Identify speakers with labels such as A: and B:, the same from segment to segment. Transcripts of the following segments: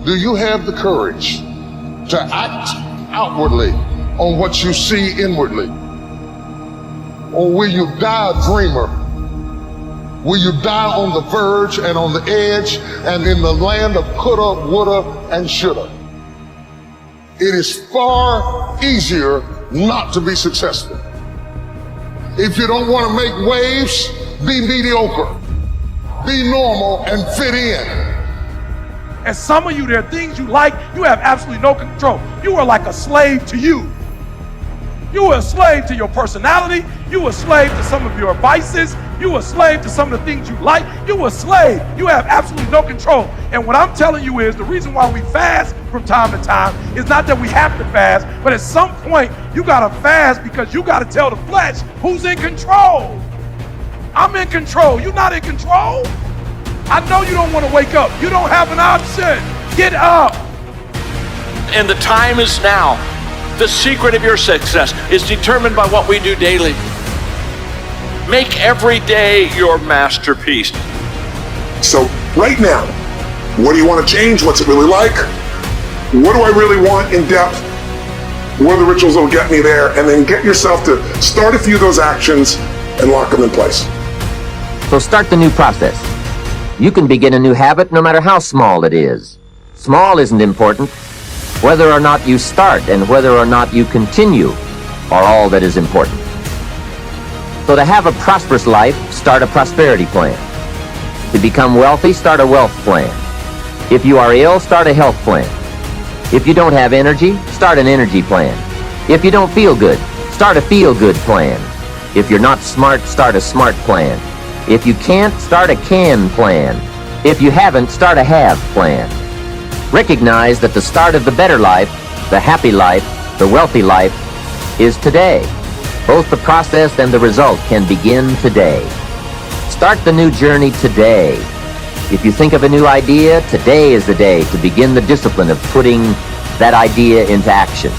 A: Do you have the courage to act outwardly on what you see inwardly? Or will you die a dreamer? Will you die on the verge and on the edge and in the land of coulda, woulda, and shoulda? It is far easier not to be successful. If you don't want to make waves, be mediocre. Be normal and fit in.
B: And some of you, there are things you like, you have absolutely no control. You are like a slave to you. You are a slave to your personality. You are a slave to some of your vices. You are a slave to some of the things you like. You are a slave. You have absolutely no control. And what I'm telling you is the reason why we fast from time to time is not that we have to fast, but at some point you gotta fast because you gotta tell the flesh who's in control. I'm in control. You're not in control. I know you don't want to wake up. You don't have an option. Get up.
C: And the time is now. The secret of your success is determined by what we do daily. Make every day your masterpiece.
D: So right now, what do you want to change? What's it really like? What do I really want in depth? What are the rituals that will get me there? And then get yourself to start a few of those actions and lock them in place.
E: So start the new process. You can begin a new habit no matter how small it is. Small isn't important. Whether or not you start and whether or not you continue are all that is important. So to have a prosperous life, start a prosperity plan. To become wealthy, start a wealth plan. If you are ill, start a health plan. If you don't have energy, start an energy plan. If you don't feel good, start a feel-good plan. If you're not smart, start a smart plan. If you can't, start a can plan. If you haven't, start a have plan. Recognize that the start of the better life, the happy life, the wealthy life is today. Both the process and the result can begin today. Start the new journey today. If you think of a new idea, today is the day to begin the discipline of putting that idea into action.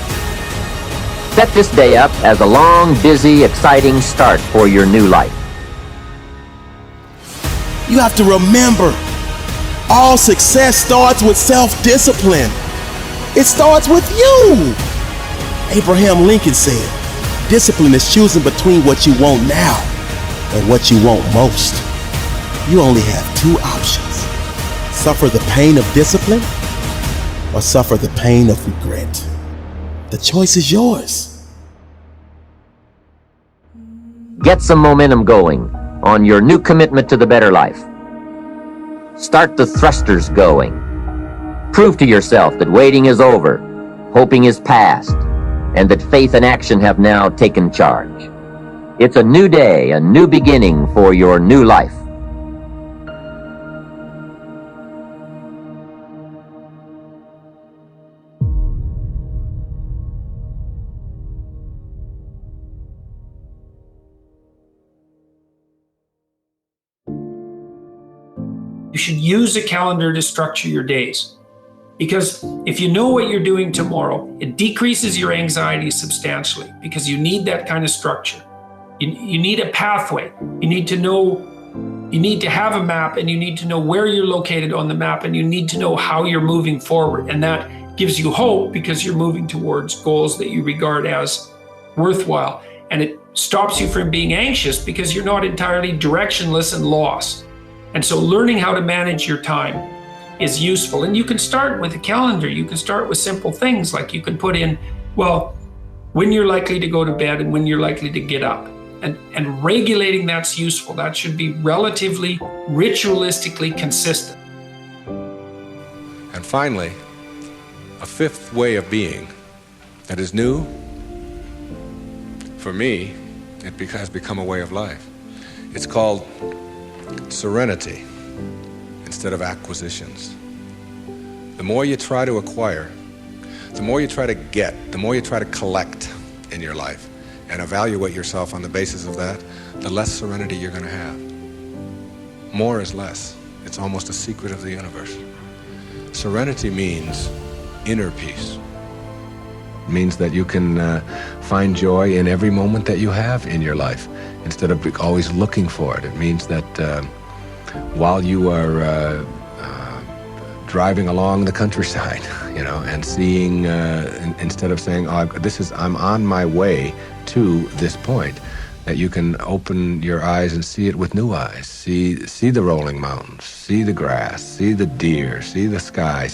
E: Set this day up as a long, busy, exciting start for your new life.
F: You have to remember, all success starts with self-discipline. It starts with you. Abraham Lincoln said, discipline is choosing between what you want now and what you want most. You only have two options. Suffer the pain of discipline or suffer the pain of regret. The choice is yours.
E: Get some momentum going on your new commitment to the better life. Start the thrusters going. Prove to yourself that waiting is over, hoping is past, and that faith and action have now taken charge. It's a new day, a new beginning for your new life.
G: You should use a calendar to structure your days, because if you know what you're doing tomorrow, it decreases your anxiety substantially because you need that kind of structure. You need a pathway. You need to have a map, and you need to know where you're located on the map, and you need to know how you're moving forward. And that gives you hope because you're moving towards goals that you regard as worthwhile. And it stops you from being anxious because you're not entirely directionless and lost. And so learning how to manage your time is useful. And you can start with a calendar. You can start with simple things like you can put in, well, when you're likely to go to bed and when you're likely to get up. And regulating that's useful. That should be relatively ritualistically consistent.
H: And finally, a fifth way of being that is new. For me, it has become a way of life. It's called serenity instead of acquisitions. The more you try to acquire, the more you try to get, the more you try to collect in your life and evaluate yourself on the basis of that, the less serenity you're going to have. More is less. It's almost a secret of the universe. Serenity means inner peace. It means that you can find joy in every moment that you have in your life instead of always looking for it. It means that while you are driving along the countryside, and seeing, instead of saying, oh, I'm on my way to this point, that you can open your eyes and see it with new eyes. See the rolling mountains, see the grass, see the deer, see the sky.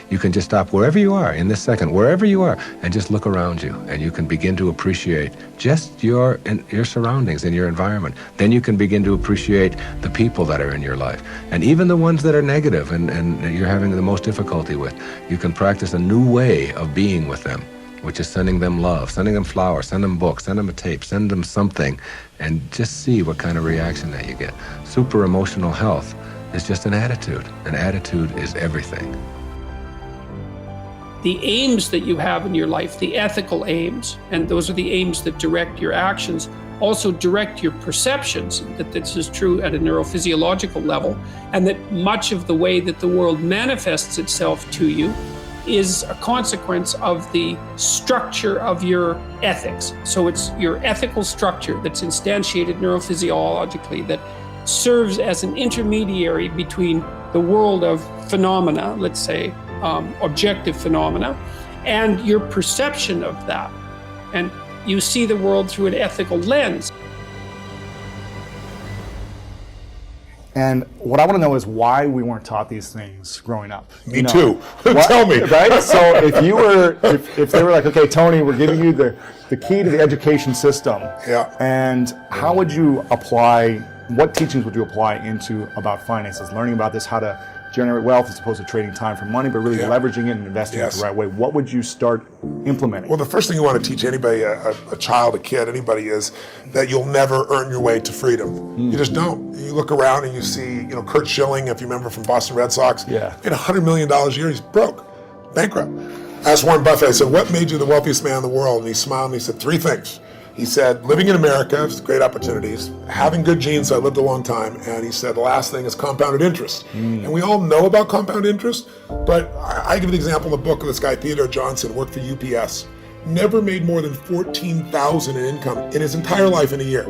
H: You can just stop wherever you are in this second, wherever you are, and just look around you, and you can begin to appreciate just your surroundings and your environment. Then you can begin to appreciate the people that are in your life, and even the ones that are negative and you're having the most difficulty with. You can practice a new way of being with them, which is sending them love, sending them flowers, send them books, send them a tape, send them something, and just see what kind of reaction that you get. Super emotional health is just an attitude. An attitude is everything.
G: The aims that you have in your life, the ethical aims, and those are the aims that direct your actions, also direct your perceptions, that this is true at a neurophysiological level, and that much of the way that the world manifests itself to you is a consequence of the structure of your ethics. So it's your ethical structure that's instantiated neurophysiologically that serves as an intermediary between the world of phenomena, let's say objective phenomena, and your perception of that. And you see the world through an ethical lens.
I: And what I want to know is why we weren't taught these things growing up.
D: Me too. Tell me.
I: Right? So if they were like, okay, Tony, we're giving you the key to the education system.
D: Yeah.
I: And how would you apply, what teachings would you apply into about finances? Learning about this, how to generate wealth as opposed to trading time for money, but really leveraging it and investing it the right way. What would you start implementing?
D: Well, the first thing you want to teach anybody, a child, a kid, anybody, is that you'll never earn your way to freedom. You just don't. You look around and you see, Kurt Schilling, if you remember from Boston Red Sox, made $100 million a year. He's broke, bankrupt. I asked Warren Buffett, I said, what made you the wealthiest man in the world? And he smiled and he said, 3 things. He said, living in America, great opportunities, having good genes, so I lived a long time, and he said the last thing is compounded interest. And we all know about compound interest, but I give the example in the book of this guy, Theodore Johnson, worked for UPS, never made more than $14,000 in income in his entire life in a year.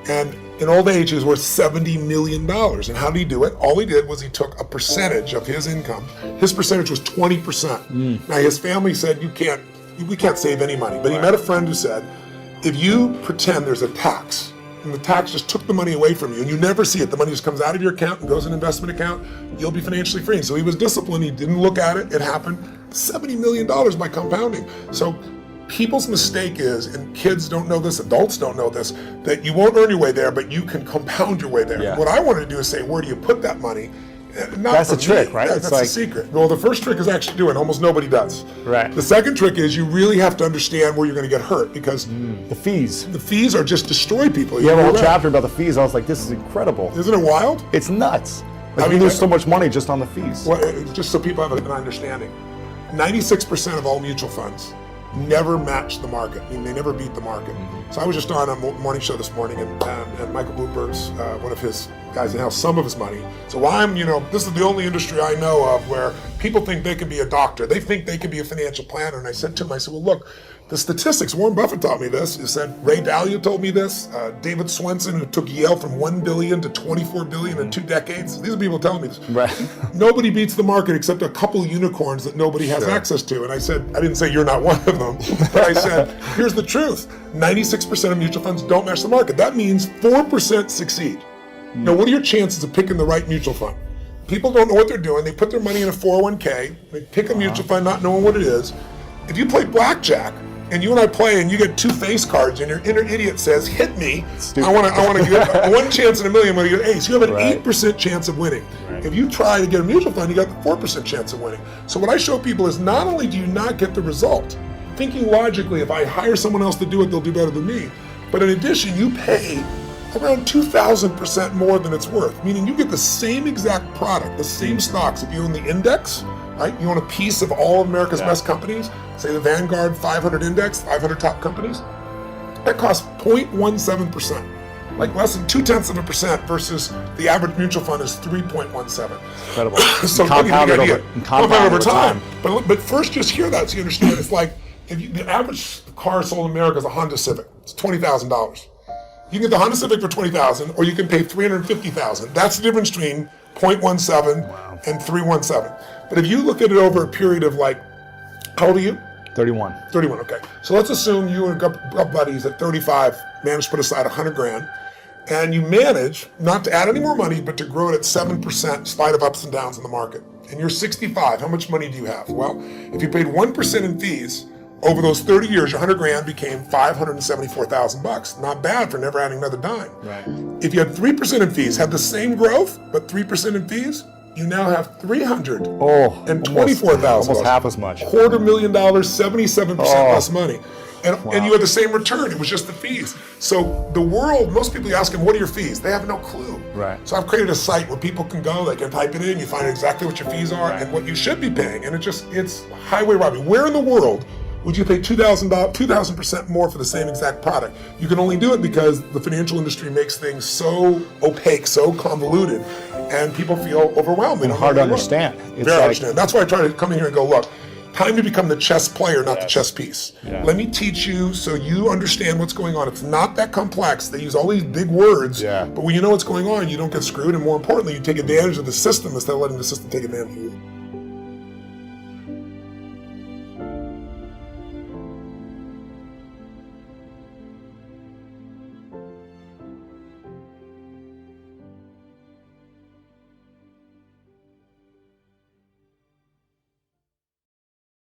D: And in old age, he was worth $70 million. And how did he do it? All he did was he took a percentage of his income. His percentage was 20%. Now his family said, we can't save any money, but he met a friend who said, if you pretend there's a tax, and the tax just took the money away from you, and you never see it, the money just comes out of your account and goes in an investment account, you'll be financially free. So he was disciplined, he didn't look at it, it happened. $70 million by compounding. So people's mistake is, and kids don't know this, adults don't know this, that you won't earn your way there, but you can compound your way there.
I: Yeah.
D: What I wanted to do is say, where do you put that money?
I: That's the trick, right?
D: That's the secret. Well, the first trick is actually doing. Almost nobody does.
I: Right.
D: The second trick is you really have to understand where you're going to get hurt, because
I: the fees.
D: The fees are just destroy people.
I: You have a whole chapter about the fees. I was like, this is incredible.
D: Isn't it wild?
I: It's nuts. We lose so much money just on the fees.
D: Well, just so people have an understanding, 96% of all mutual funds never match the market. I mean, they never beat the market. So I was just on a morning show this morning, and Michael Bloomberg's, one of his guys in house some of his money. So this is the only industry I know of where people think they can be a doctor. They think they can be a financial planner. And I said to him, well, look, the statistics, Warren Buffett taught me this. He said, Ray Dalio told me this. David Swenson, who took Yale from $1 billion to $24 billion in 2 decades. These are people telling me this.
I: Right.
D: Nobody beats the market except a couple unicorns that nobody has access to. And I said, I didn't say you're not one of them, but I said, here's the truth. 96% of mutual funds don't match the market. That means 4% succeed. Now, what are your chances of picking the right mutual fund? People don't know what they're doing. They put their money in a 401k. They pick a mutual fund not knowing what it is. If you play blackjack, and you and I play, and you get 2 face cards, and your inner idiot says, "Hit me! I want to get 1 chance in a million. I'm going to get ace." You have an 8% chance of winning. If you try to get a mutual fund, you got the 4% chance of winning. So what I show people is not only do you not get the result, thinking logically, if I hire someone else to do it, they'll do better than me. But in addition, you pay around 2,000% more than it's worth. Meaning you get the same exact product, the same stocks. If you own the index, right? You own a piece of all of America's best companies, say the Vanguard 500 index, 500 top companies, that costs 0.17%, like less than 0.2% versus the average mutual fund is 3.17.
I: Incredible.
D: So
I: compounded over time.
D: But first, just hear that so you understand. It's like the average car sold in America is a Honda Civic. It's $20,000. You can get the Honda Civic for $20,000, or you can pay $350,000. That's the difference between 0.17 and 317. But if you look at it over a period of like, how old are you?
I: 31.
D: 31, okay. So let's assume you and a couple buddies at 35 managed to put aside 100 grand, and you manage not to add any more money, but to grow it at 7% in spite of ups and downs in the market. And you're 65, how much money do you have? Well, if you paid 1% in fees, over those 30 years, your 100 grand became $574,000. Not bad for never adding another dime.
I: Right.
D: If you had 3% in fees, had the same growth, but 3% in fees, you now have $324,000.
I: Almost half as much.
D: $250,000, 77% less money. And you had the same return. It was just the fees. So the world, most people, you ask them, what are your fees? They have no clue.
I: Right.
D: So I've created a site where people can go, they can type it in, you find exactly what your fees are and what you should be paying. And it's highway robbery. Where in the world would you pay $2,000% more for the same exact product? You can only do it because the financial industry makes things so opaque, so convoluted, and people feel overwhelmed. They don't
I: hard
D: know
I: to
D: where to look.
I: understand. It's
D: Very
I: like-
D: understand. That's why I try to come in here and go, look, time to become the chess player, not the chess piece.
I: Yeah.
D: Let me teach you so you understand what's going on. It's not that complex. They use all these big words, but when you know what's going on, you don't get screwed, and more importantly, you take advantage of the system instead of letting the system take advantage of you.